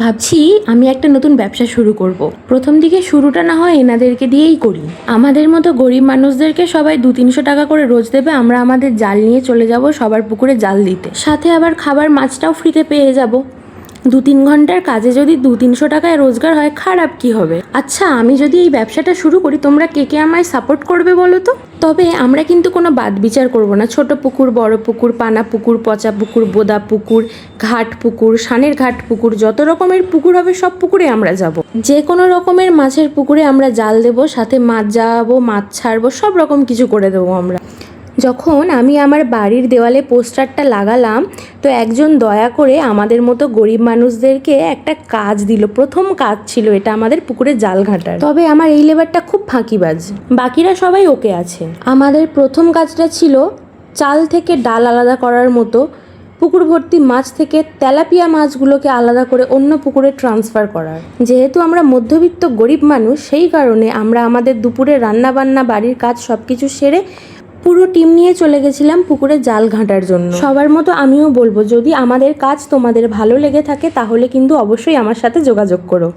ভাবছি আমি একটা নতুন ব্যবসা শুরু করব। প্রথম দিকে শুরুটা না হয় এনাদেরকে দিয়েই করি। আমাদের মতো গরিব মানুষদেরকে সবাই 200-300 টাকা করে রোজ দেবে, আমরা আমাদের জাল নিয়ে চলে যাব সবার পুকুরে জাল দিতে, সাথে আবার খাবার মাছটাও ফ্রিতে পেয়ে যাব। 2-3 ঘন্টার কাজে যদি 200-300 টাকায় রোজগার হয়, খারাপ কি হবে? আচ্ছা, আমি যদি এই ব্যবসাটা শুরু করি, তোমরা কে কে আমায় সাপোর্ট করবে বলো তো? তবে আমরা কিন্তু কোনো বাদ বিচার করব না। ছোট পুকুর, বড় পুকুর, পানা পুকুর, পচা পুকুর, বোদা পুকুর, ঘাট পুকুর, সানের ঘাট পুকুর, যত রকমের পুকুর হবে সব পুকুরে আমরা যাব। যে কোনো রকমের মাছের পুকুরে আমরা জাল দেব, সাথে মাছ যাওয়াবো, মাছ ছাড়বো, সব রকম কিছু করে দেবো আমরা। যখন আমি আমার বাড়ির দেওয়ালে পোস্টারটা লাগালাম, তো একজন দয়া করে আমাদের মতো গরিব মানুষদেরকে একটা কাজ দিল। প্রথম কাজ ছিল এটা আমাদের পুকুরে জাল ঘাটার। তবে আমার এই লেবারটা খুব ফাঁকিবাজ, বাকিরা সবাই ওকে আছে। আমাদের প্রথম কাজটা ছিল চাল থেকে ডাল আলাদা করার মতো পুকুর ভর্তি মাছ থেকে তেলাপিয়া মাছগুলোকে আলাদা করে অন্য পুকুরে ট্রান্সফার করার। যেহেতু আমরা মধ্যবিত্ত গরিব মানুষ, সেই কারণে আমরা আমাদের দুপুরে রান্নাবান্না, বাড়ির কাজ সব কিছু সেরে পুরো টিম নিয়ে চলে গেছিলাম পুকুরে জাল ঘাঁটার জন্য। সবার মতো আমিও বলবো, যদি আমাদের কাজ তোমাদের ভালো লেগে থাকে তাহলে কিন্তু অবশ্যই আমার সাথে যোগাযোগ করো।